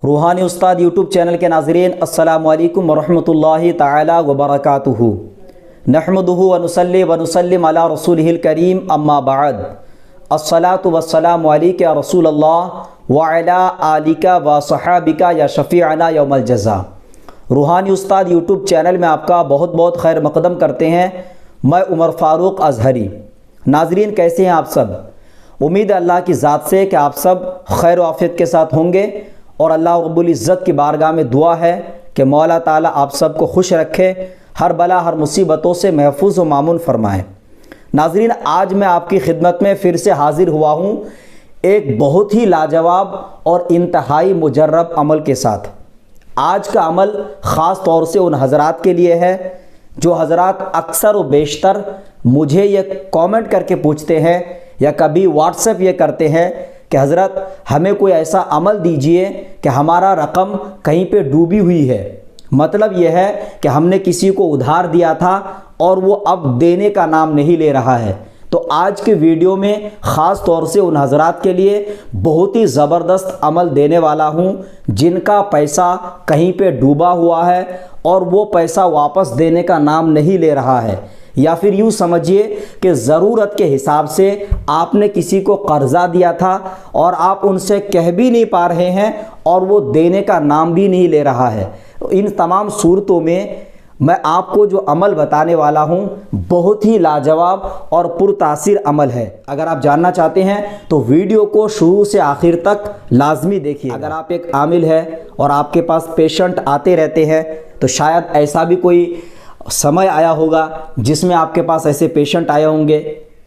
रूहानी उस्ताद YouTube channel के नाज़रीन अस्सलामु अलैकुम वरहमतुल्लाहि ताला वबरकातुहू। नहमदुहु व नुसल्ली व नुसल्लिम अला रसूलिहिल करीम अम्मा बाद। अस्सलातु वस्सलामु अलैका या रसूलल्लाह व अला आलिका व सहाबिका या शफ़ीअना यौमल जज़ा। रूहानी उस्ताद यूट्यूब चैनल में आपका बहुत बहुत खैर मक़दम करते हैं। मैं उमर फ़ारूक अज़हरी। नाज़रीन, कैसे हैं आप सब? उम्मीद है अल्लाह की ज़ात से कि आप सब खैर आफ़ियत के साथ होंगे और अल्लाह रब्बुल इज़्ज़त की बारगाह में दुआ है कि मौला ताला आप सबको खुश रखे, हर बला हर मुसीबतों से महफूज व मामून फरमाए। नाज़रीन, आज मैं आपकी खिदमत में फिर से हाज़िर हुआ हूँ एक बहुत ही लाजवाब और इंतहाई मुजर्रब अमल के साथ। आज का अमल ख़ास तौर से उन हज़रात के लिए है जो हज़रात अक्सर व बेशतर मुझे ये कमेंट करके पूछते हैं या कभी व्हाट्सएप ये करते हैं कि हज़रत हमें कोई ऐसा अमल दीजिए कि हमारा रकम कहीं पे डूबी हुई है। मतलब यह है कि हमने किसी को उधार दिया था और वो अब देने का नाम नहीं ले रहा है। तो आज के वीडियो में ख़ास तौर से उन हज़रात के लिए बहुत ही ज़बरदस्त अमल देने वाला हूँ जिनका पैसा कहीं पे डूबा हुआ है और वो पैसा वापस देने का नाम नहीं ले रहा है, या फिर यूँ समझिए कि ज़रूरत के हिसाब से आपने किसी को कर्ज़ा दिया था और आप उनसे कह भी नहीं पा रहे हैं और वो देने का नाम भी नहीं ले रहा है। इन तमाम सूरतों में मैं आपको जो अमल बताने वाला हूँ बहुत ही लाजवाब और पुरतासीर अमल है। अगर आप जानना चाहते हैं तो वीडियो को शुरू से आखिर तक लाजमी देखिए। अगर आप एक आमिल है और आपके पास पेशेंट आते रहते हैं तो शायद ऐसा भी कोई समय आया होगा जिसमें आपके पास ऐसे पेशेंट आए होंगे,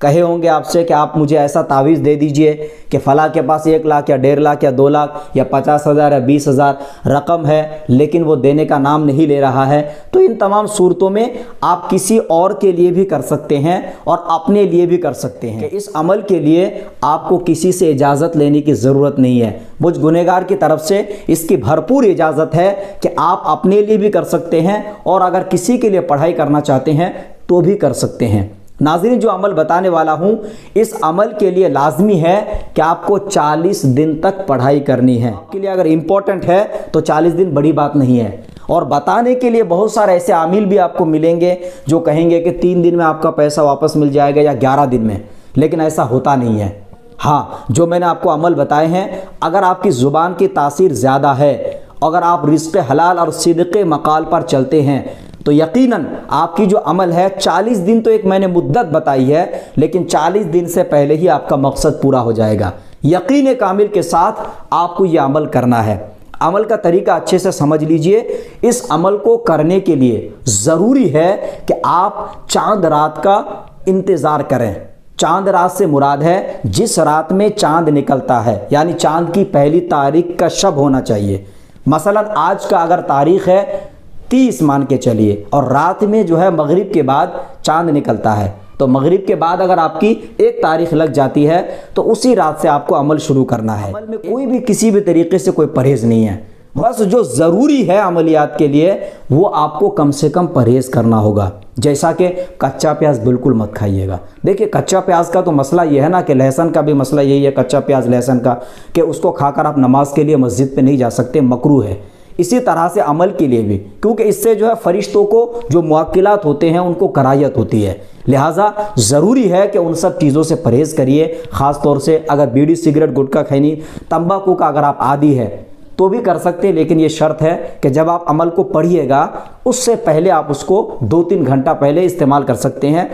कहे होंगे आपसे कि आप मुझे ऐसा तावीज़ दे दीजिए कि फ़लाँ के पास 1 लाख या 1.5 लाख या 2 लाख या 50,000 या 20,000 रकम है लेकिन वो देने का नाम नहीं ले रहा है। तो इन तमाम सूरतों में आप किसी और के लिए भी कर सकते हैं और अपने लिए भी कर सकते हैं कि इस अमल के लिए आपको किसी से इजाज़त लेने की ज़रूरत नहीं है। मुझ गुनहगार की तरफ से इसकी भरपूर इजाज़त है कि आप अपने लिए भी कर सकते हैं और अगर किसी के लिए पढ़ाई करना चाहते हैं तो भी कर सकते हैं। नाज़रीन, जो अमल बताने वाला हूँ इस अमल के लिए लाजमी है कि आपको 40 दिन तक पढ़ाई करनी है। आपके लिए अगर इम्पोर्टेंट है तो 40 दिन बड़ी बात नहीं है। और बताने के लिए बहुत सारे ऐसे आमिल भी आपको मिलेंगे जो कहेंगे कि 3 दिन में आपका पैसा वापस मिल जाएगा या 11 दिन में, लेकिन ऐसा होता नहीं है। हाँ, जो मैंने आपको अमल बताए हैं, अगर आपकी ज़ुबान की तासीर ज़्यादा है, अगर आप रिज़्क़ हलाल और सिद्क़े मकाल पर चलते हैं तो यकीनन आपकी जो अमल है 40 दिन तो एक मैंने मुद्दत बताई है, लेकिन 40 दिन से पहले ही आपका मकसद पूरा हो जाएगा। यकीन कामिल के साथ आपको यह अमल करना है। अमल का तरीका अच्छे से समझ लीजिए। इस अमल को करने के लिए ज़रूरी है कि आप चांद रात का इंतज़ार करें। चांद रात से मुराद है जिस रात में चांद निकलता है, यानी चांद की पहली तारीख का शब होना चाहिए। मसलन आज का अगर तारीख़ है 30 मान के चलिए और रात में जो है मगरिब के बाद चांद निकलता है, तो मगरिब के बाद अगर आपकी 1 तारीख लग जाती है तो उसी रात से आपको अमल शुरू करना है। अमल में कोई भी किसी भी तरीके से कोई परहेज़ नहीं है। बस जो ज़रूरी है अमलियात के लिए वो आपको कम से कम परहेज़ करना होगा। जैसा कि कच्चा प्याज बिल्कुल मत खाइएगा। देखिए, कच्चा प्याज का तो मसला ये है ना कि लहसुन का भी मसला यही है, कच्चा प्याज लहसुन का, कि उसको खाकर आप नमाज के लिए मस्जिद पे नहीं जा सकते, मकरूह है। इसी तरह से अमल के लिए भी, क्योंकि इससे जो है फरिश्तों को जो मुअक्किलात होते हैं उनको करायत होती है। लिहाजा ज़रूरी है कि उन सब चीज़ों से परहेज़ करिए। ख़ास तौर से अगर बीड़ी सिगरेट गुटखा खैनी तंबाकू का अगर आप आदी है तो भी कर सकते हैं, लेकिन ये शर्त है कि जब आप अमल को पढ़िएगा उससे पहले आप उसको 2-3 घंटा पहले इस्तेमाल कर सकते हैं,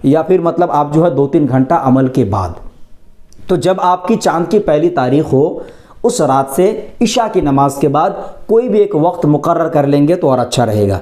या फिर मतलब आप जो है 2-3 घंटा अमल के बाद। तो जब आपकी चांद की पहली तारीख हो उस रात से इशा की नमाज के बाद कोई भी एक वक्त मुकर्रर कर लेंगे तो और अच्छा रहेगा।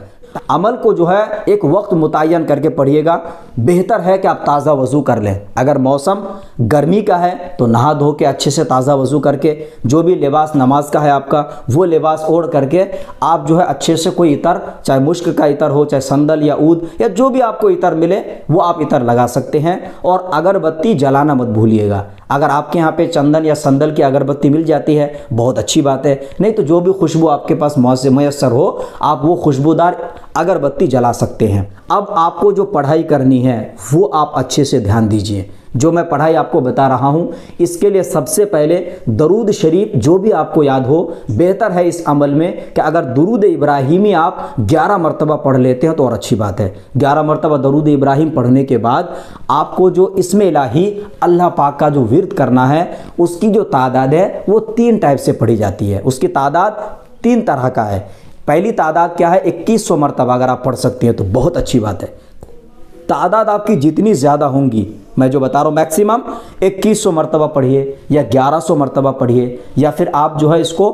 अमल को जो है एक वक्त मुतय्यन करके पढ़िएगा। बेहतर है कि आप ताज़ा वज़ू कर लें। अगर मौसम गर्मी का है तो नहा धो के अच्छे से ताज़ा वज़ू करके जो भी लिबास नमाज का है आपका वो लिबास ओढ़ करके आप जो है अच्छे से कोई इतर, चाहे मुश्क का इतर हो, चाहे संदल या ऊद या जो भी आपको इतर मिले वो आप इतर लगा सकते हैं। और अगरबत्ती जलाना मत भूलिएगा। अगर आपके यहाँ पे चंदन या संदल की अगरबत्ती मिल जाती है बहुत अच्छी बात है, नहीं तो जो भी खुशबू आपके पास मैसर हो आप वो खुशबूदार अगरबत्ती जला सकते हैं। अब आपको जो पढ़ाई करनी है वो आप अच्छे से ध्यान दीजिए। जो मैं पढ़ाई आपको बता रहा हूँ, इसके लिए सबसे पहले दरूद शरीफ जो भी आपको याद हो, बेहतर है इस अमल में कि अगर दरूद इब्राहिमी आप 11 मरतबा पढ़ लेते हैं तो और अच्छी बात है। 11 मरतबा दरूद इब्राहिम पढ़ने के बाद आपको जो इसमें इलाही अल्लाह पाक का जो विर्द करना है, उसकी जो तादाद है वो 3 टाइप से पढ़ी जाती है। उसकी तादाद 3 तरह का है। पहली तादाद क्या है, 2100 मरतबा अगर आप पढ़ सकते हैं तो बहुत अच्छी बात है। तादाद आपकी जितनी ज़्यादा होंगी, मैं जो बता रहा हूँ मैक्सिमम 2100 मरतबा पढ़िए या 1100 मरतबा पढ़िए, या फिर आप जो है इसको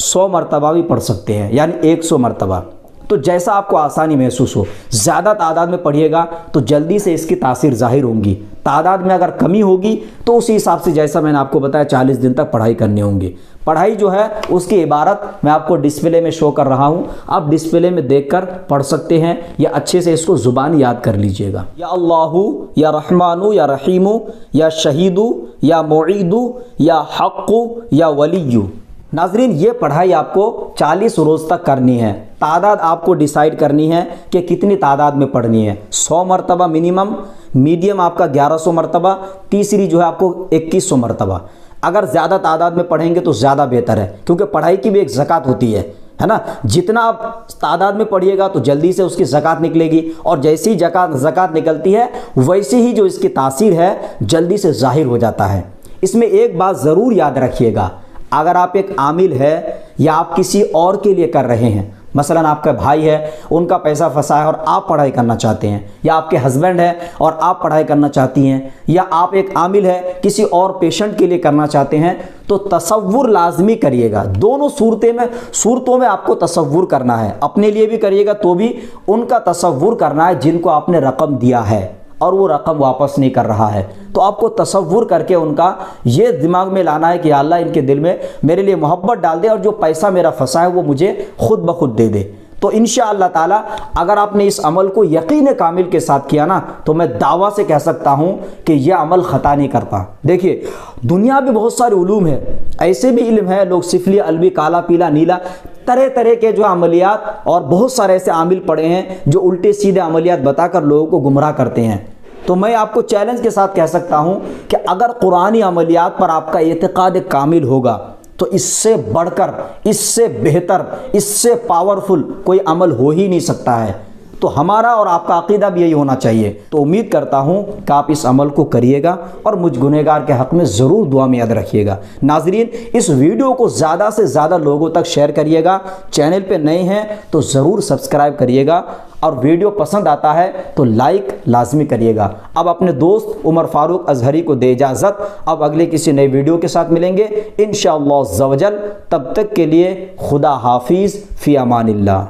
100 मरतबा भी पढ़ सकते हैं, यानी 100 मरतबा। तो जैसा आपको आसानी महसूस हो, ज़्यादा तादाद में पढ़िएगा तो जल्दी से इसकी तासीर ज़ाहिर होंगी। तादाद में अगर कमी होगी तो उसी हिसाब से, जैसा मैंने आपको बताया, 40 दिन तक पढ़ाई करनी होंगी। पढ़ाई जो है उसकी इबारत मैं आपको डिस्प्ले में शो कर रहा हूँ, आप डिस्प्ले में देखकर पढ़ सकते हैं, या अच्छे से इसको ज़ुबान याद कर लीजिएगा। या अल्लाहु या रहमानु या रहीमु या शहीदु या मुईदु या हक्कु या वलियु। नाज़रीन, ये पढ़ाई आपको 40 रोज़ तक करनी है। तादाद आपको डिसाइड करनी है कि कितनी तादाद में पढ़नी है। 100 मरतबा मिनिमम, मीडियम आपका 1100 मरतबा, तीसरी जो है आपको 2100 मरतबा। अगर ज़्यादा तादाद में पढ़ेंगे तो ज़्यादा बेहतर है, क्योंकि पढ़ाई की भी एक ज़कात होती है ना। जितना आप तादाद में पढ़िएगा तो जल्दी से उसकी ज़कात निकलेगी, और जैसी ही ज़कात निकलती है वैसे ही जो इसकी तासीर है जल्दी से ज़ाहिर हो जाता है। इसमें एक बात ज़रूर याद रखिएगा, अगर आप एक आमिल है या आप किसी और के लिए कर रहे हैं, मसलन आपका भाई है, उनका पैसा फंसा है और आप पढ़ाई करना चाहते हैं, या आपके हस्बैंड है और आप पढ़ाई करना चाहती हैं, या आप एक आमिल है किसी और पेशेंट के लिए करना चाहते हैं, तो तसव्वुर लाजमी करिएगा। दोनों सूरतों में आपको तसव्वुर करना है। अपने लिए भी करिएगा तो भी उनका तसव्वुर करना है जिनको आपने रकम दिया है और वो रकम वापस नहीं कर रहा है। तो आपको तसव्वुर करके उनका ये दिमाग में लाना है कि अल्लाह इनके दिल में मेरे लिए मोहब्बत डाल दे और जो पैसा मेरा फंसा है वो मुझे खुद ब खुद दे दे। तो इंशाअल्लाह ताला अगर आपने इस अमल को यकीन कामिल के साथ किया ना, तो मैं दावा से कह सकता हूँ कि यह अमल ख़ता नहीं करता। देखिए, दुनिया में बहुत सारे उलूम है, ऐसे भी इल्म है, लोग सिफली, अलवी, काला, पीला, नीला, तरह तरह के जो अमलियात, और बहुत सारे ऐसे आमिल पड़े हैं जो उल्टे सीधे अमलियात बताकर लोगों को गुमराह करते हैं। तो मैं आपको चैलेंज के साथ कह सकता हूं कि अगर कुरानी अमलियात पर आपका एतकाद कामिल होगा तो इससे बढ़कर, इससे बेहतर, इससे पावरफुल कोई अमल हो ही नहीं सकता है। तो हमारा और आपका अकीदा भी यही होना चाहिए। तो उम्मीद करता हूं कि आप इस अमल को करिएगा और मुझ गुनहगार के हक़ में ज़रूर दुआ में याद रखिएगा। नाज़रीन, इस वीडियो को ज़्यादा से ज़्यादा लोगों तक शेयर करिएगा। चैनल पे नए हैं तो ज़रूर सब्सक्राइब करिएगा, और वीडियो पसंद आता है तो लाइक लाजमी करिएगा। अब अपने दोस्त उमर फारूक अजहरी को दे इजाज़त। अब अगले किसी नए वीडियो के साथ मिलेंगे इंशाअल्लाह अज़्ज़ा वजल। तब तक के लिए खुदा हाफिज़, फ़ी अमानिल्लाह।